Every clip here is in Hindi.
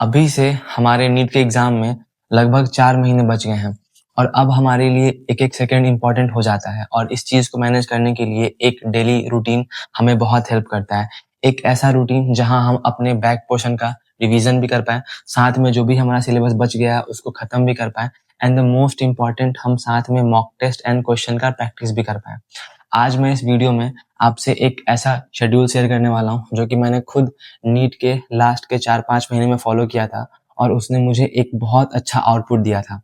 अभी से हमारे नीट के एग्ज़ाम में लगभग 4 महीने बच गए हैं और अब हमारे लिए एक-एक सेकंड इम्पोर्टेंट हो जाता है और इस चीज़ को मैनेज करने के लिए एक डेली रूटीन हमें बहुत हेल्प करता है। एक ऐसा रूटीन जहाँ हम अपने बैक पोर्शन का रिवीज़न भी कर पाएँ, साथ में जो भी हमारा सिलेबस बच गया है उसको ख़त्म भी कर पाएँ एंड द मोस्ट इम्पोर्टेंट हम साथ में मॉक टेस्ट एंड क्वेश्चन का प्रैक्टिस भी कर पाएँ। आज मैं इस वीडियो में आपसे एक ऐसा शेड्यूल शेयर करने वाला हूँ जो कि मैंने खुद नीट के लास्ट के 4-5 महीने में फॉलो किया था और उसने मुझे एक बहुत अच्छा आउटपुट दिया था।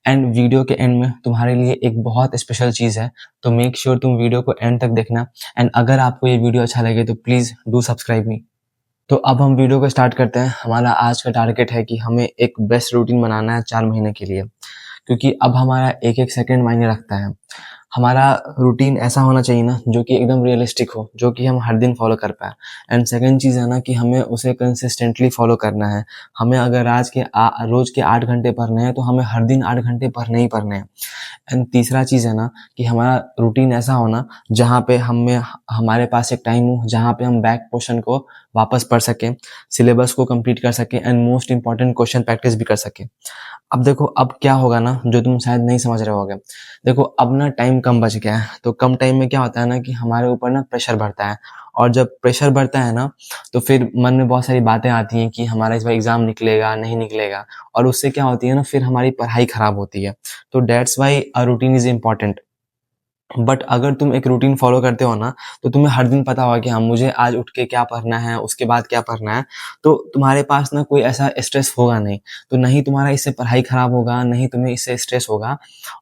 एंड वीडियो के एंड में तुम्हारे लिए एक बहुत स्पेशल चीज़ है, तो मेक श्योर तुम वीडियो को एंड तक देखना एंड अगर आपको ये वीडियो अच्छा लगे तो प्लीज़ डू सब्सक्राइब मी। तो अब हम वीडियो को स्टार्ट करते हैं। हमारा आज का टारगेट है कि हमें एक बेस्ट रूटीन बनाना है 4 महीने के लिए, क्योंकि अब हमारा एक-एक सेकंड मायने रखता है। हमारा रूटीन ऐसा होना चाहिए ना जो कि एकदम रियलिस्टिक हो, जो कि हम हर दिन फॉलो कर पाएँ। एंड सेकंड चीज़ है ना कि हमें उसे कंसिस्टेंटली फॉलो करना है। हमें अगर रोज़ के 8 घंटे पढ़ने हैं तो हमें हर दिन 8 घंटे पढ़ने ही पढ़ने हैं। एंड तीसरा चीज़ है ना कि हमारा रूटीन ऐसा होना जहाँ पे हमारे पास एक टाइम हो जहाँ पे हम बैक पोर्शन को वापस पढ़ सकें, सिलेबस को कंप्लीट कर सकें and most important question practice भी कर सकें। अब देखो अब क्या होगा ना जो तुम शायद नहीं समझ रहे होगे। देखो अब ना टाइम कम बच गया है, तो कम टाइम में क्या होता है ना कि हमारे ऊपर ना प्रेशर बढ़ता है और जब प्रेशर बढ़ता है ना तो फिर मन में बहुत सारी बातें आती हैं कि हमारा इस बार एग्ज़ाम निकलेगा, नहीं निकलेगा और उससे क्या होती है ना फिर हमारी पढ़ाई खराब होती है। तो that's why a routine is important. But अगर तुम एक रूटीन फॉलो करते हो ना तो तुम्हें हर दिन पता होगा कि हाँ मुझे आज उठ के क्या पढ़ना है, उसके बाद क्या पढ़ना है, तो तुम्हारे पास ना कोई ऐसा स्ट्रेस होगा नहीं। तो नहीं तुम्हारा इससे पढ़ाई खराब होगा, नहीं तुम्हें इससे स्ट्रेस होगा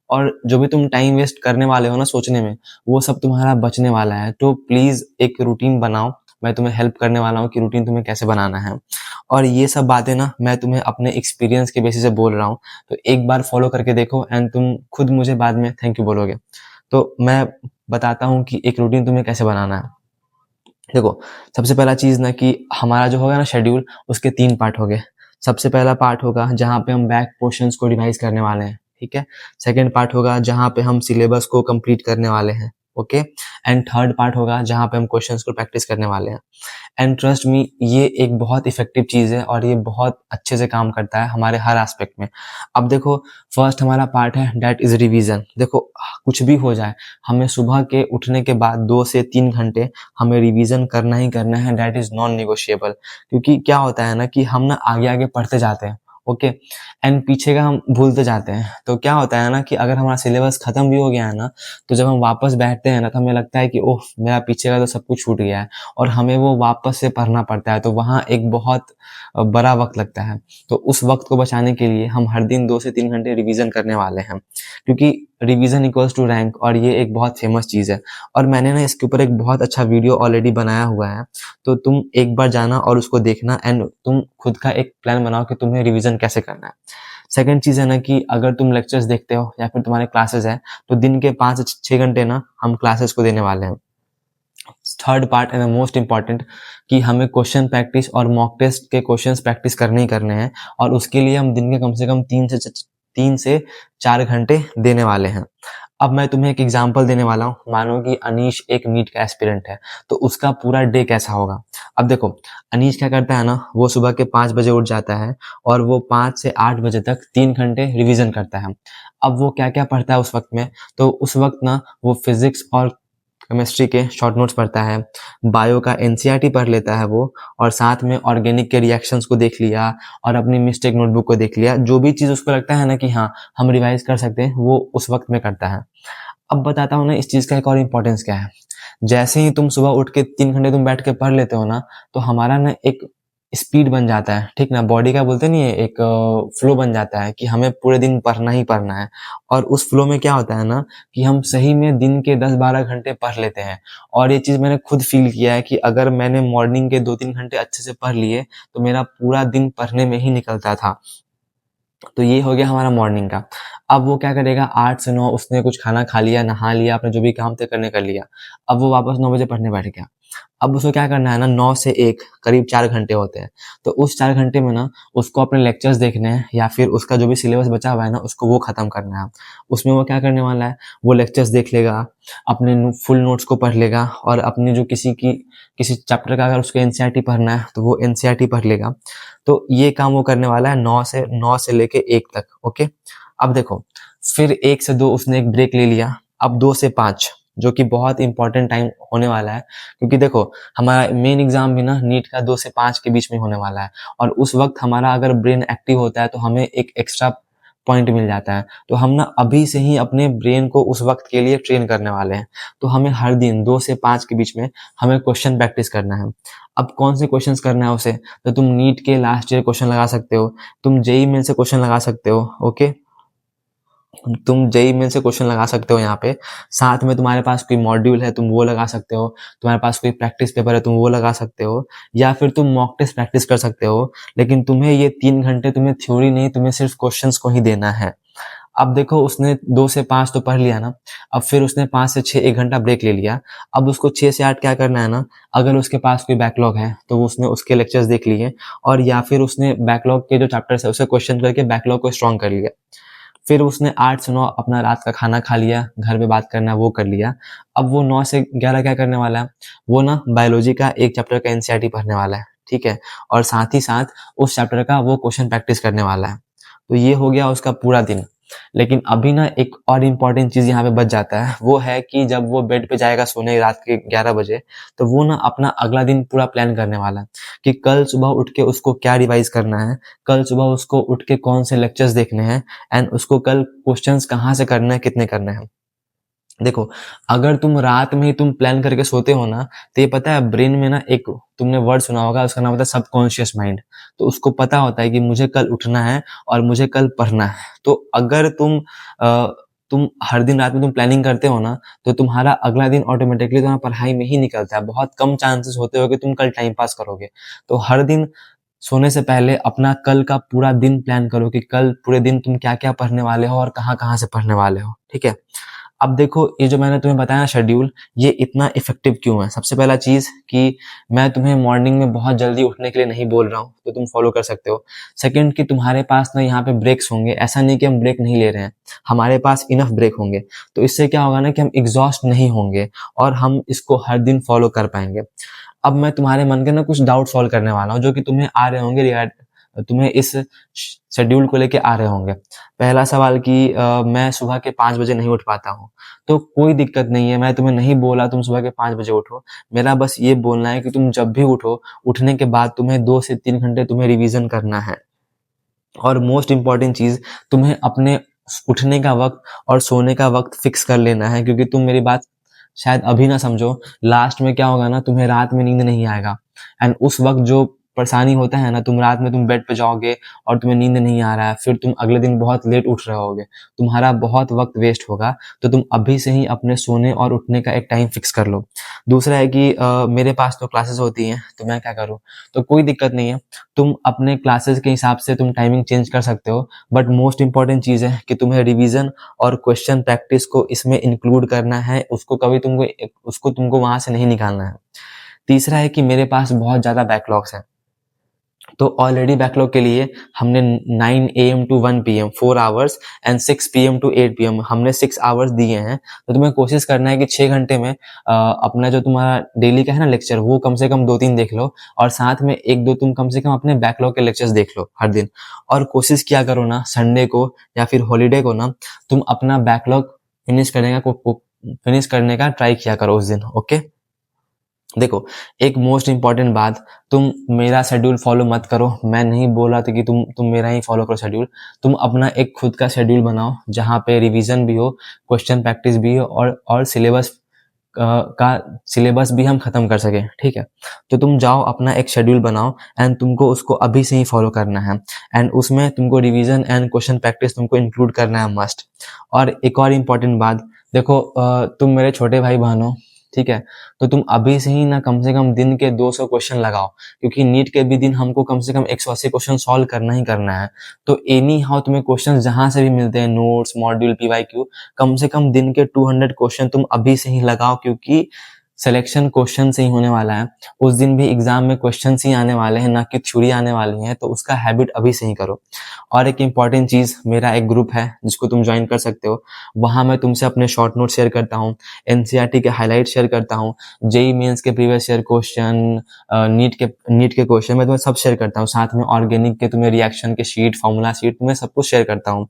और जो भी तुम टाइम वेस्ट करने वाले हो ना सोचने में, वो सब तुम्हारा बचने वाला है। तो प्लीज़ एक रूटीन बनाओ। मैं तुम्हें हेल्प करने वाला हूँ कि रूटीन तुम्हें कैसे बनाना है और ये सब बातें ना मैं तुम्हें अपने एक्सपीरियंस के बेसिस से बोल रहा हूँ। तो एक बार फॉलो करके देखो एंड तुम खुद मुझे बाद में थैंक यू बोलोगे। तो मैं बताता हूँ कि एक रूटीन तुम्हें कैसे बनाना है। देखो, सबसे पहला चीज़ ना कि हमारा जो होगा ना शेड्यूल उसके 3 पार्ट हो गए। सबसे पहला पार्ट होगा जहाँ पे हम बैक पोर्शंस को रिवाइज़ करने वाले हैं, ठीक है? सेकंड पार्ट होगा जहाँ पे हम सिलेबस को कंप्लीट करने वाले हैं, ओके? एंड थर्ड पार्ट होगा जहाँ पे हम क्वेश्चंस को प्रैक्टिस करने वाले हैं। एंड ट्रस्ट मी ये एक बहुत इफ़ेक्टिव चीज़ है और ये बहुत अच्छे से काम करता है हमारे हर एस्पेक्ट में। अब देखो फर्स्ट हमारा पार्ट है दैट इज़ रिवीज़न। देखो कुछ भी हो जाए, हमें सुबह के उठने के बाद 2 से 3 घंटे हमें रिवीज़न करना ही करना है, दैट इज़ नॉन नेगोशिएबल। क्योंकि क्या होता है ना कि हम ना आगे-आगे पढ़ते जाते हैं, ओके? एंड पीछे का हम भूलते जाते हैं। तो क्या होता है ना कि अगर हमारा सिलेबस खत्म भी हो गया है ना, तो जब हम वापस बैठते हैं ना तो हमें लगता है कि ओह! मेरा पीछे का तो सब कुछ छूट गया है। और हमें वो वापस से पढ़ना पड़ता है, तो वहाँ एक बहुत बड़ा वक़्त लगता है। तो उस वक़्त को बचाने के लिए हम हर दिन 2 से 3 घंटे रिवीज़न करने वाले हैं, क्योंकि रिवीज़न इक्वल्स टू रैंक और ये एक बहुत फ़ेमस चीज़ है और मैंने ना इसके ऊपर एक बहुत अच्छा वीडियो ऑलरेडी बनाया हुआ है, तो तुम एक बार जाना और उसको देखना एंड तुम खुद का एक प्लान बनाओ कि तुम्हें रिवीज़न कैसे करना है। सेकंड चीज़ है ना कि अगर तुम लेक्चर्स देखते हो या फिर तुम्हारे क्लासेस हैं, तो दिन के 5 से 6 घंटे ना हम क्लासेस को देने वाले हैं। Third part and most important कि हमें क्वेश्चन प्रैक्टिस और मॉक टेस्ट के क्वेश्चंस प्रैक्टिस करने ही करने हैं और उसके लिए हम दिन के कम से कम 3 से 4 घंटे देने वाले हैं। अब मैं तुम्हें एक एग्जांपल देने वाला हूँ। मानो कि अनीश एक नीट का एस्पिरेंट है, तो उसका पूरा डे कैसा होगा? अब देखो, अनीश क्या करता है ना, वो सुबह के 5 बजे उठ जाता है और वो 5 से 8 बजे तक 3 घंटे रिवीजन करता है। अब वो क्या-क्या पढ़ता है उस वक़्त में? तो उस वक़्त ना वो फिज़िक्स और केमिस्ट्री के शॉर्ट नोट्स पढ़ता है, बायो का एनसीईआरटी पढ़ लेता है वो और साथ में ऑर्गेनिक के रिएक्शंस को देख लिया और अपनी मिस्टेक नोटबुक को देख लिया। जो भी चीज़ उसको लगता है ना कि हाँ, हम रिवाइज़ कर सकते हैं, वो उस वक़्त में करता है। अब बताता हूँ ना इस चीज़ का एक और इम्पोर्टेंस क्या है। जैसे ही तुम सुबह उठ के 3 घंटे तुम बैठ के पढ़ लेते हो ना, तो हमारा ना एक स्पीड बन जाता है, ठीक ना? बॉडी का बोलते नहीं है एक फ्लो बन जाता है कि हमें पूरे दिन पढ़ना ही पढ़ना है और उस फ्लो में क्या होता है ना कि हम सही में दिन के 10-12 घंटे पढ़ लेते हैं और ये चीज़ मैंने खुद फ़ील किया है कि अगर मैंने मॉर्निंग के 2-3 घंटे अच्छे से पढ़ लिए, तो मेरा पूरा दिन पढ़ने में ही निकलता था। तो ये हो गया हमारा मॉर्निंग का। अब वो क्या करेगा 8 से 9 उसने कुछ खाना खा लिया, नहा लिया, अपने जो भी काम थे करने कर लिया। अब वो वापस 9 बजे पढ़ने बैठ गया। अब उसको क्या करना है ना, 9 से 1 करीब 4 घंटे होते हैं। तो उस 4 घंटे में ना उसको अपने लेक्चर्स देखने हैं या फिर उसका जो भी सिलेबस बचा हुआ है ना उसको वो ख़त्म करना है। उसमें वो क्या करने वाला है, वो लेक्चर्स देख लेगा, अपने फुल नोट्स को पढ़ लेगा और अपनी जो किसी चैप्टर का अगर उसको एनसीईआरटी पढ़ना है तो वो एनसीईआरटी पढ़ लेगा। तो ये काम वो करने वाला है 9 से लेके 1 तक। ओके, अब देखो, फिर 1 से 2 उसने एक ब्रेक ले लिया। अब 2 से 5 जो कि बहुत इंपॉर्टेंट टाइम होने वाला है, क्योंकि देखो हमारा मेन एग्जाम भी ना नीट का 2 से 5 के बीच में होने वाला है और उस वक्त हमारा अगर ब्रेन एक्टिव होता है तो हमें एक एक्स्ट्रा पॉइंट मिल जाता है। तो हम ना अभी से ही अपने ब्रेन को उस वक्त के लिए ट्रेन करने वाले हैं। तो हमें हर दिन 2 से 5 के बीच में हमें क्वेश्चन प्रैक्टिस करना है। अब कौन से क्वेश्चंस करना है उसे, तो तुम नीट के लास्ट ईयर क्वेश्चन लगा सकते हो, तुम जेईई मेन से क्वेश्चन लगा सकते हो। ओके, तुम जेईई मेन से क्वेश्चन लगा सकते हो यहाँ पे। साथ में तुम्हारे पास कोई मॉड्यूल है तुम वो लगा सकते हो, तुम्हारे पास कोई प्रैक्टिस पेपर है तुम वो लगा सकते हो, या फिर तुम मॉक टेस्ट प्रैक्टिस कर सकते हो। लेकिन तुम्हें ये 3 घंटे तुम्हें थ्योरी नहीं, तुम्हें सिर्फ क्वेश्चंस को ही देना है। अब देखो उसने 2 से 5 तो पढ़ लिया ना, अब फिर उसने 5 से 6 1 घंटा ब्रेक ले लिया। अब उसको 6 से 8 क्या करना है ना, अगर उसके पास कोई बैकलॉग है तो वो उसने उसके लेक्चर्स देख लिए और या फिर उसने बैकलॉग के जो चैप्टर्स है उसे क्वेश्चन करके बैकलॉग को स्ट्रॉन्ग कर लिया। फिर उसने 8 से 9 अपना रात का खाना खा लिया, घर में बात करना है वो कर लिया। अब वो 9 से 11 क्या करने वाला है, वो ना बायोलॉजी का एक चैप्टर का एनसीईआरटी पढ़ने वाला है, ठीक है, और साथ ही साथ उस चैप्टर का वो क्वेश्चन प्रैक्टिस करने वाला है। तो ये हो गया उसका पूरा दिन। लेकिन अभी ना एक और इम्पॉर्टेंट चीज़ यहाँ पे बच जाता है, वो है कि जब वो बेड पे जाएगा सोने रात के 11 बजे, तो वो ना अपना अगला दिन पूरा प्लान करने वाला है कि कल सुबह उठ के उसको क्या रिवाइज करना है, कल सुबह उसको उठ के कौन से लेक्चर्स देखने हैं एंड उसको कल क्वेश्चंस कहाँ से करने हैं, कितने करने हैं। देखो, अगर तुम रात में ही तुम प्लान करके सोते हो ना, तो ये पता है ब्रेन में ना एक तुमने वर्ड सुना होगा, उसका नाम होता है सबकॉन्शियस माइंड। तो उसको पता होता है कि मुझे कल उठना है और मुझे कल पढ़ना है। तो अगर तुम हर दिन रात में तुम प्लानिंग करते हो ना, तो तुम्हारा अगला दिन ऑटोमेटिकली तुम्हारा पढ़ाई में ही निकलता है। बहुत कम चांसेस होते हो कि तुम कल टाइम पास करोगे। तो हर दिन सोने से पहले अपना कल का पूरा दिन प्लान करो कि कल पूरे दिन तुम क्या-क्या पढ़ने वाले हो और कहाँ-कहाँ से पढ़ने वाले हो, ठीक है? अब देखो ये जो मैंने तुम्हें बताया शेड्यूल, ये इतना इफेक्टिव क्यों है? सबसे पहला चीज़ कि मैं तुम्हें मॉर्निंग में बहुत जल्दी उठने के लिए नहीं बोल रहा हूँ, तो तुम फॉलो कर सकते हो। सेकंड कि तुम्हारे पास ना यहाँ पे ब्रेक्स होंगे, ऐसा नहीं कि हम ब्रेक नहीं ले रहे हैं, हमारे पास इनफ ब्रेक होंगे। तो इससे क्या होगा ना कि हम एग्ज़ॉस्ट नहीं होंगे और हम इसको हर दिन फॉलो कर पाएँगे। अब मैं तुम्हारे मन के ना कुछ डाउट सॉल्व करने वाला हूँ, जो कि तुम्हें आ रहे होंगे तुम्हें इस शेड्यूल को लेके आ रहे होंगे। पहला सवाल कि मैं सुबह के 5 बजे नहीं उठ पाता हूँ। तो कोई दिक्कत नहीं है, मैं तुम्हें नहीं बोला तुम सुबह के 5 बजे उठो। मेरा बस ये बोलना है कि तुम जब भी उठो, उठने के बाद तुम्हें 2 से 3 घंटे तुम्हें रिवीजन करना है। और मोस्ट इम्पॉर्टेंट चीज़, तुम्हें अपने उठने का वक़्त और सोने का वक़्त फिक्स कर लेना है, क्योंकि तुम मेरी बात शायद अभी ना समझो, लास्ट में क्या होगा ना, तुम्हें रात में नींद नहीं आएगा एंड उस वक़्त जो परेशानी होता है ना, तुम रात में तुम बेड पे जाओगे और तुम्हें नींद नहीं आ रहा है, फिर तुम अगले दिन बहुत लेट उठ रहे होगे, तुम्हारा बहुत वक़्त वेस्ट होगा। तो तुम अभी से ही अपने सोने और उठने का एक टाइम फिक्स कर लो। दूसरा है कि मेरे पास तो क्लासेस होती हैं, तो मैं क्या करूँ? तो कोई दिक्कत नहीं है, तुम अपने क्लासेस के हिसाब से तुम टाइमिंग चेंज कर सकते हो, बट मोस्ट इम्पॉर्टेंट चीज़ है कि तुम्हें रिवीजन और क्वेश्चन प्रैक्टिस को इसमें इंक्लूड करना है, उसको तुमको वहाँ से नहीं निकालना है। तीसरा है कि मेरे पास बहुत ज़्यादा बैकलॉग्स हैं। तो ऑलरेडी बैकलॉग के लिए हमने 9 AM to 1 PM 4 hours and 6 PM to 8 PM हमने 6 आवर्स दिए हैं। तो तुम्हें कोशिश करना है कि 6 घंटे में अपना जो तुम्हारा डेली का है ना लेक्चर, वो कम से कम 2-3 देख लो और साथ में 1-2 तुम कम से कम अपने बैकलॉग के लेक्चर्स देख लो हर दिन। और कोशिश किया करो ना संडे को या फिर हॉलीडे को ना, तुम अपना बैकलॉग फिनिश करने का ट्राई किया करो उस दिन। ओके, देखो एक मोस्ट इम्पॉर्टेंट बात, तुम मेरा शेड्यूल फॉलो मत करो। मैं नहीं बोल रहा था कि तुम मेरा ही फॉलो करो शेड्यूल। तुम अपना एक खुद का शेड्यूल बनाओ जहाँ पे रिवीजन भी हो, क्वेश्चन प्रैक्टिस भी हो और का सिलेबस भी हम खत्म कर सकें, ठीक है? तो तुम जाओ अपना एक शेड्यूल बनाओ एंड तुमको उसको अभी से ही फॉलो करना है एंड उसमें तुमको रिवीजन एंड क्वेश्चन प्रैक्टिस तुमको इंक्लूड करना है मस्ट। और एक और इम्पॉर्टेंट बात, देखो तुम मेरे छोटे भाई बहन हो, ठीक है? तो तुम अभी से ही ना कम से कम दिन के 200 क्वेश्चन लगाओ, क्योंकि नीट के भी दिन हमको कम से कम 180 क्वेश्चन सॉल्व करना ही करना है। तो एनी हाउ तुम्हें क्वेश्चन जहां से भी मिलते हैं, नोट्स, मॉड्यूल, पीवाईक्यू, कम से कम दिन के 200 क्वेश्चन तुम अभी से ही लगाओ, क्योंकि सिलेक्शन क्वेश्चन से ही होने वाला है, उस दिन भी एग्जाम में क्वेश्चन ही आने वाले हैं, ना कि थ्योरी आने वाली है, तो उसका हैबिट अभी से ही करो। और एक इम्पॉर्टेंट चीज़, मेरा एक ग्रुप है जिसको तुम ज्वाइन कर सकते हो, वहाँ मैं तुमसे अपने शॉर्ट नोट शेयर करता हूँ, एनसीईआरटी के हाईलाइट शेयर करता हूँ, जेईई मेंस के प्रीवियस ईयर क्वेश्चन, नीट के क्वेश्चन मैं तुम्हें सब शेयर करता हूँ, साथ में ऑर्गेनिक के तुम्हें रिएक्शन के शीट, फॉर्मूला शीट, तुम्हें सब कुछ शेयर करता हूँ,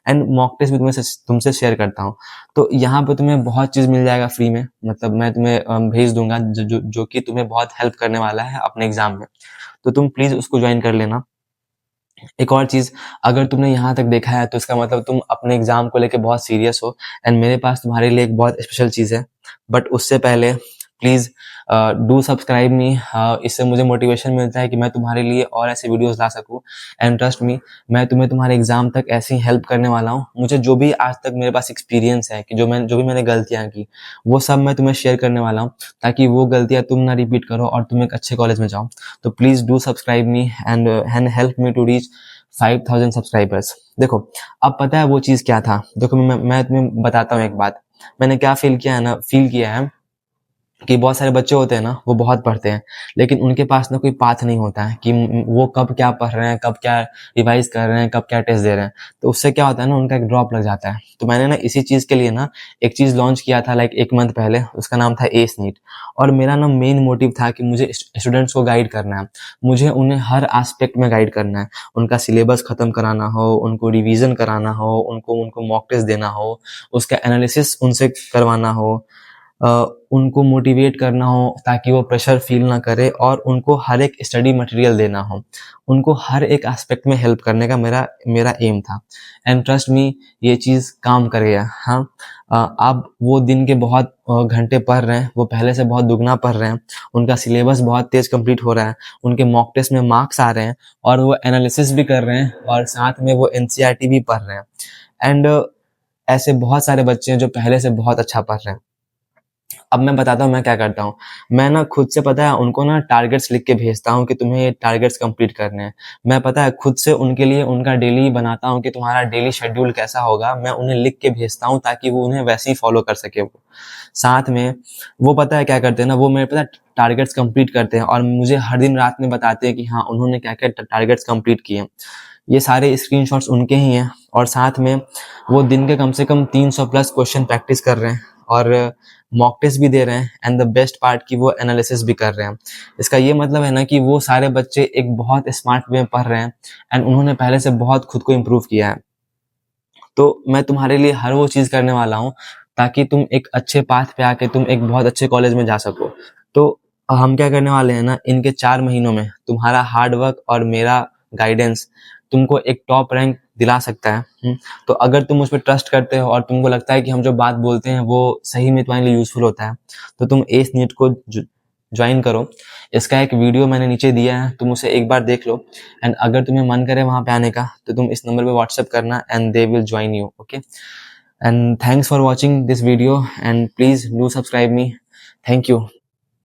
एंड मॉक टेस्ट भी तुमसे शेयर करता हूँ। तो यहाँ पे तुम्हें बहुत चीज़ मिल जाएगा फ्री में, मतलब मैं तुम्हें भेज दूंगा जो कि तुम्हें बहुत हेल्प करने वाला है अपने एग्जाम में, तो तुम प्लीज उसको ज्वाइन कर लेना। एक और चीज, अगर तुमने यहाँ तक देखा है तो इसका मतलब तुम अपने एग्जाम को लेके बहुत सीरियस हो, एंड मेरे पास तुम्हारे लिए एक बहुत स्पेशल चीज है। बट उससे पहले प्लीज डू सब्सक्राइब मी, इससे मुझे मोटिवेशन मिलता है कि मैं तुम्हारे लिए और ऐसे वीडियोस ला सकूं, एंड ट्रस्ट मी, मैं तुम्हें तुम्हारे एग्जाम तक ऐसे ही हेल्प करने वाला हूँ। मुझे जो भी आज तक मेरे पास एक्सपीरियंस है कि जो भी मैंने गलतियां की, वो सब मैं तुम्हें शेयर करने वाला हूँ, ताकि वो गलतियां तुम ना रिपीट करो और तुम एक अच्छे कॉलेज में जाओ। तो please do subscribe me and help me to reach 5000 subscribers. देखो, अब पता है वो चीज़ क्या था। देखो, मैं तुम्हें बताता हूँ एक बात। मैंने क्या फील किया है कि बहुत सारे बच्चे होते हैं ना, वो बहुत पढ़ते हैं, लेकिन उनके पास ना कोई पाथ नहीं होता है कि वो कब क्या पढ़ रहे हैं, कब क्या रिवाइज कर रहे हैं, कब क्या टेस्ट दे रहे हैं। तो उससे क्या होता है ना, उनका एक ड्रॉप लग जाता है। तो मैंने ना इसी चीज़ के लिए ना एक चीज़ लॉन्च किया था लाइक 1 मंथ पहले, उसका नाम था एस नीट। और मेरा ना मेन मोटिव था कि मुझे स्टूडेंट्स को गाइड करना है, मुझे उन्हें हर एस्पेक्ट में गाइड करना है। उनका सिलेबस खत्म कराना हो, उनको रिवीजन कराना हो, उनको उनको मॉक टेस्ट देना हो, उसका एनालिसिस उनसे करवाना हो, उनको मोटिवेट करना हो ताकि वो प्रेशर फील ना करे, और उनको हर एक स्टडी मटेरियल देना हो, उनको हर एक एस्पेक्ट में हेल्प करने का मेरा एम था। एंड ट्रस्ट मी, ये चीज़ काम कर गया। हाँ, अब वो दिन के बहुत घंटे पढ़ रहे हैं, वो पहले से बहुत दुगना पढ़ रहे हैं, उनका सिलेबस बहुत तेज कंप्लीट हो रहा है, उनके मॉक टेस्ट में मार्क्स आ रहे हैं, और वो एनालिसिस भी कर रहे हैं, और साथ में वो एनसीईआरटी भी पढ़ रहे हैं। एंड ऐसे बहुत सारे बच्चे हैं जो पहले से बहुत अच्छा पढ़ रहे हैं। अब मैं बताता हूँ मैं क्या करता हूँ। मैं ना खुद से, पता है, उनको ना टारगेट्स लिख के भेजता हूँ कि तुम्हें ये टारगेट्स कंप्लीट करने हैं। मैं, पता है, खुद से उनके लिए उनका डेली बनाता हूँ कि तुम्हारा डेली शेड्यूल कैसा होगा। मैं उन्हें लिख के भेजता हूँ ताकि वो उन्हें वैसे ही फॉलो कर सके। वो साथ में, वो पता है क्या करते हैं ना, वो मेरे पता टारगेट्स कंप्लीट करते हैं, और मुझे हर दिन रात में बताते हैं कि हाँ, उन्होंने क्या क्या टारगेट्स कंप्लीट किए। ये सारे स्क्रीनशॉट्स उनके ही हैं, और साथ में वो दिन के कम से कम 300 प्लस क्वेश्चन प्रैक्टिस कर रहे हैं, और मॉक टेस्ट भी दे रहे हैं, एंड द बेस्ट पार्ट कि वो एनालिसिस भी कर रहे हैं। इसका ये मतलब है ना कि वो सारे बच्चे एक बहुत स्मार्ट वे में पढ़ रहे हैं, एंड उन्होंने पहले से बहुत खुद को इम्प्रूव किया है। तो मैं तुम्हारे लिए हर वो चीज़ करने वाला हूँ ताकि तुम एक अच्छे पाथ पे आके तुम एक बहुत अच्छे कॉलेज में जा सको। तो हम क्या करने वाले हैं ना, इनके 4 महीनों में तुम्हारा हार्ड वर्क और मेरा गाइडेंस तुमको एक टॉप रैंक दिला सकता है। तो अगर तुम उस पर ट्रस्ट करते हो और तुमको लगता है कि हम जो बात बोलते हैं वो सही में तुम्हारे लिए यूजफुल होता है, तो तुम एस नीट को ज्वाइन करो। इसका एक वीडियो मैंने नीचे दिया है, तुम उसे एक बार देख लो, एंड अगर तुम्हें मन करे वहां पे आने का तो तुम इस नंबर पे व्हाट्सएप करना, and they will join you. Okay, and thanks for watching this video, and please do subscribe me. Thank you.